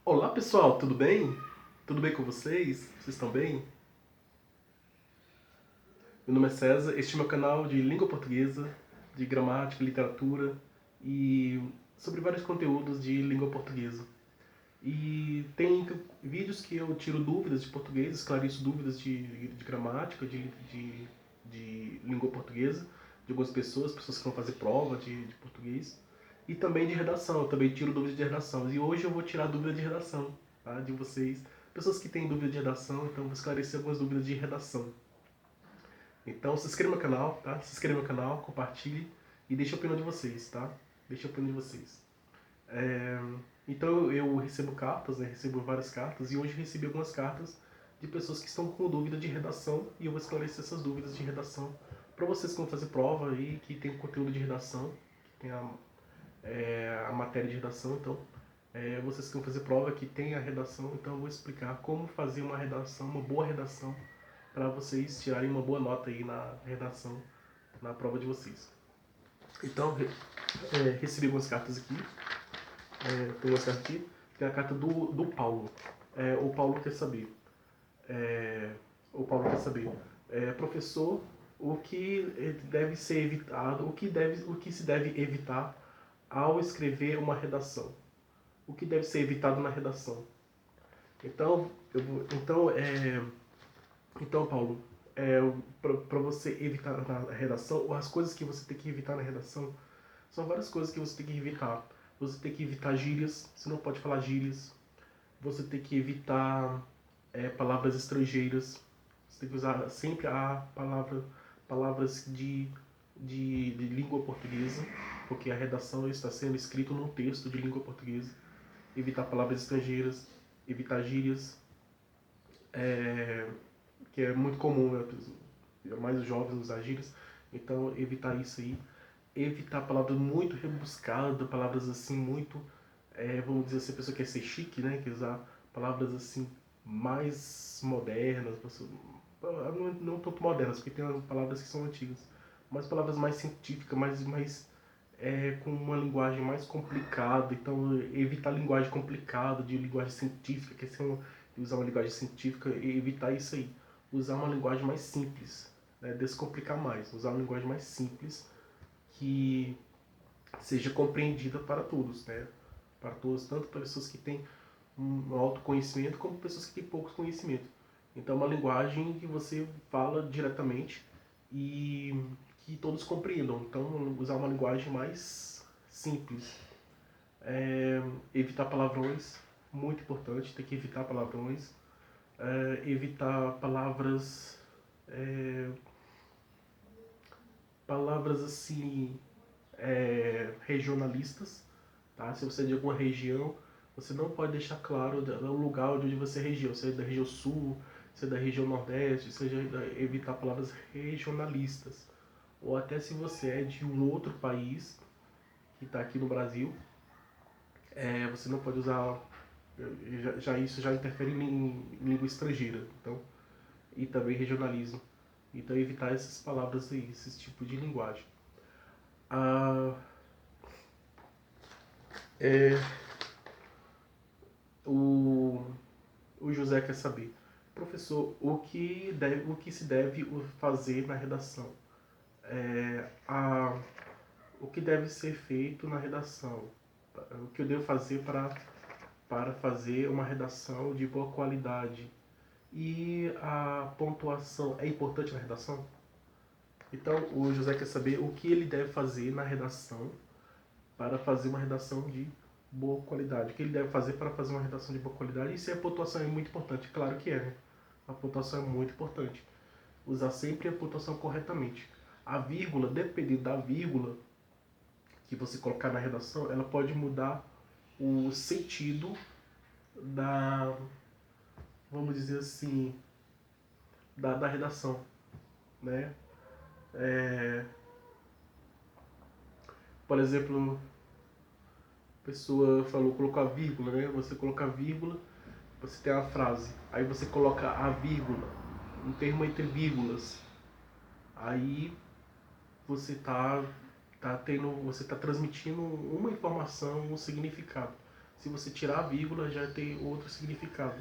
Olá pessoal, tudo bem? Tudo bem com vocês? Vocês estão bem? Meu nome é César, este é meu canal de língua portuguesa, de gramática, literatura e sobre vários conteúdos de língua portuguesa. E tem vídeos que eu tiro dúvidas de português, esclareço dúvidas de gramática, de língua portuguesa, de algumas pessoas que vão fazer prova de português. E também de redação, eu também tiro dúvidas de redação. E hoje eu vou tirar dúvida de redação, tá? De vocês. Pessoas que têm dúvida de redação, então eu vou esclarecer algumas dúvidas de redação. Então se inscreva no canal, tá? Se inscreva no canal, compartilhe e deixe a opinião de vocês, tá? Deixe a opinião de vocês. Então eu recebo cartas, né? Recebo várias cartas e hoje eu recebi algumas cartas de pessoas que estão com dúvida de redação e eu vou esclarecer essas dúvidas de redação para vocês que vão fazer prova aí, que tem conteúdo de redação, que tem a matéria de redação, então vocês que vão fazer prova que tem a redação, então eu vou explicar como fazer uma redação, uma boa redação, para vocês tirarem uma boa nota aí na redação, na prova de vocês. Então, recebi algumas cartas aqui. Tem umas cartas aqui. Tem a carta do Paulo. O Paulo quer saber. O Paulo quer saber. Professor, o que deve ser evitado, o que se deve evitar ao escrever uma redação? O que deve ser evitado na redação? Então, então Paulo, para você evitar na redação, as coisas que você tem que evitar na redação são várias coisas que você tem que evitar. Você tem que evitar gírias, você não pode falar gírias. Você tem que evitar palavras estrangeiras. Você tem que usar sempre palavras de língua portuguesa, porque a redação está sendo escrita num texto de língua portuguesa. Evitar palavras estrangeiras, evitar gírias, que é muito comum, né? Mais os jovens usar gírias. Então, evitar isso aí. Evitar palavras muito rebuscadas, palavras assim muito, vamos dizer assim, a pessoa quer ser chique, né? Quer usar palavras assim mais modernas, não tanto modernas, porque tem palavras que são antigas, mas palavras mais científicas, com uma linguagem mais complicada. Então, evitar linguagem complicada, de linguagem científica, que é usar uma linguagem científica, e evitar isso aí. Usar uma linguagem mais simples, né? Descomplicar mais, usar uma linguagem mais simples que seja compreendida para todos, né? Para todos, tanto para pessoas que têm um autoconhecimento como pessoas que têm pouco conhecimento. Então, é uma linguagem que você fala diretamente e que todos compreendam. Então, usar uma linguagem mais simples. Evitar palavrões, muito importante, tem que evitar palavrões. Evitar palavras assim, regionalistas, tá? Se você é de alguma região, você não pode deixar claro o lugar onde você é região. Se é da região sul, se é da região nordeste, seja evitar palavras regionalistas. Ou até se você é de um outro país que está aqui no Brasil, você não pode usar. Isso já interfere em língua estrangeira. Então, e também regionalismo. Então, evitar essas palavras aí, esse tipo de linguagem. Ah, é, o, o José quer saber, professor, o que se deve fazer na redação? O que deve ser feito na redação? O que eu devo fazer para fazer uma redação de boa qualidade? E a pontuação é importante na redação? Então, o José quer saber o que ele deve fazer na redação para fazer uma redação de boa qualidade. O que ele deve fazer para fazer uma redação de boa qualidade? E se a pontuação é muito importante? Claro que é, né? A pontuação é muito importante. Usar sempre a pontuação corretamente. A vírgula, dependendo da vírgula que você colocar na redação, ela pode mudar o sentido da, vamos dizer assim, da redação, né? Por exemplo, a pessoa colocou a vírgula, né? Você coloca a vírgula, você tem a frase, aí você coloca a vírgula, um termo entre vírgulas, aí você tá transmitindo uma informação, um significado. Se você tirar a vírgula, já tem outro significado.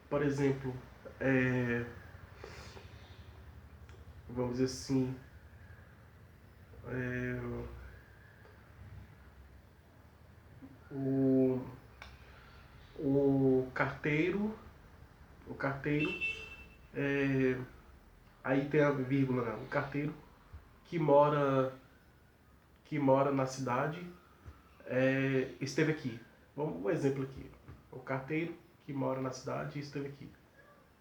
Por exemplo, é, vamos dizer assim, é, o, o carteiro, o carteiro, é, aí tem a vírgula, né? O carteiro que mora, que mora na cidade esteve aqui. Vamos um exemplo aqui. O carteiro que mora na cidade esteve aqui.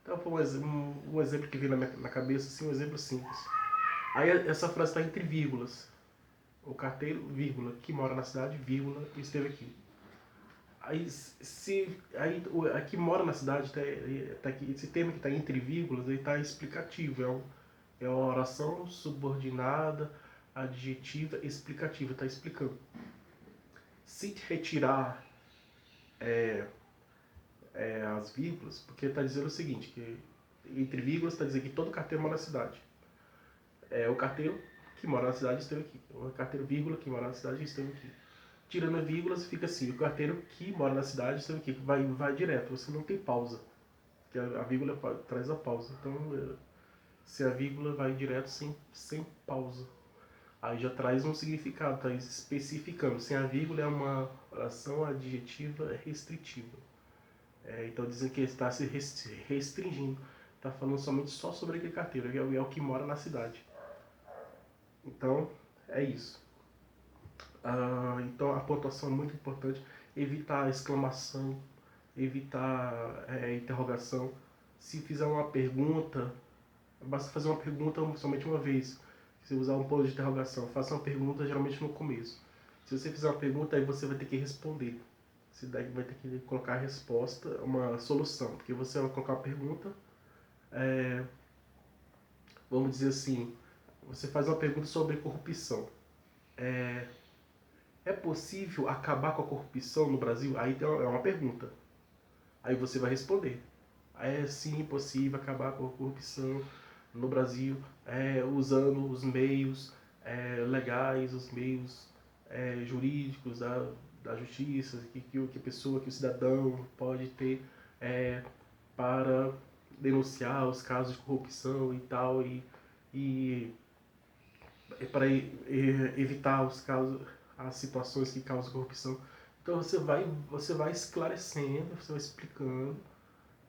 Então foi um exemplo que veio na cabeça, assim, um exemplo simples. Aí essa frase está entre vírgulas. O carteiro, vírgula, que mora na cidade, vírgula, esteve aqui. Aí, se aí aqui mora na cidade, tá aqui, esse termo que está entre vírgulas, ele está explicativo. É uma oração subordinada, adjetiva, explicativa, está explicando. Se retirar as vírgulas, porque está dizendo o seguinte, que entre vírgulas está dizendo que todo carteiro mora na cidade. O carteiro que mora na cidade esteve aqui. O carteiro, vírgula, que mora na cidade esteve aqui. Tirando a vírgula, fica assim, o carteiro que mora na cidade esteve aqui. Vai direto, você não tem pausa. Porque a vírgula traz a pausa. Então, se a vírgula vai direto sem pausa, aí já traz um significado, está especificando. Sem a vírgula é uma oração adjetiva restritiva. Então dizem que ele está se restringindo, está falando somente só sobre aquele carteiro, é o que mora na cidade. Então, é isso. Então a pontuação é muito importante, evitar exclamação, evitar interrogação. Se fizer uma pergunta, basta fazer uma pergunta somente uma vez. Se usar um ponto de interrogação, faça uma pergunta geralmente no começo. Se você fizer uma pergunta, aí você vai ter que responder. Você daí vai ter que colocar a resposta, uma solução. Porque você vai colocar uma pergunta, vamos dizer assim, você faz uma pergunta sobre corrupção. É possível acabar com a corrupção no Brasil? Aí é uma pergunta. Aí você vai responder. É sim possível acabar com a corrupção no Brasil, usando os meios legais, os meios jurídicos da justiça, que a pessoa, que o cidadão pode ter para denunciar os casos de corrupção e tal, e para evitar os casos, as situações que causam corrupção. Então você vai esclarecendo, você vai explicando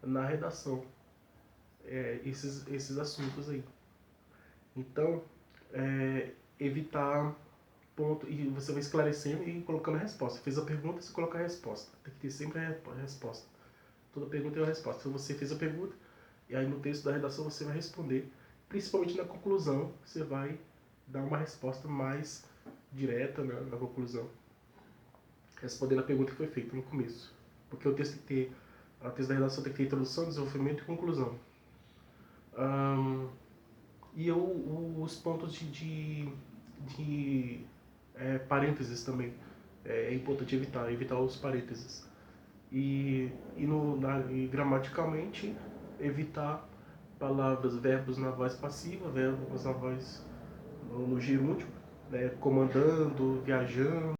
na redação esses assuntos aí. Então, evitar ponto, e você vai esclarecendo e colocando a resposta. Fez a pergunta, você coloca a resposta. Tem que ter sempre a resposta. Toda pergunta tem uma resposta. Então você fez a pergunta, e aí no texto da redação você vai responder. Principalmente na conclusão, você vai dar uma resposta mais direta, né, na conclusão, respondendo a pergunta que foi feita no começo. Porque o texto tem que ter, o texto da redação tem que ter introdução, desenvolvimento e conclusão. E os pontos de parênteses também. É importante evitar os parênteses. E gramaticalmente, evitar palavras, verbos na voz passiva, verbos na voz no gerúndio, né, comandando, viajando.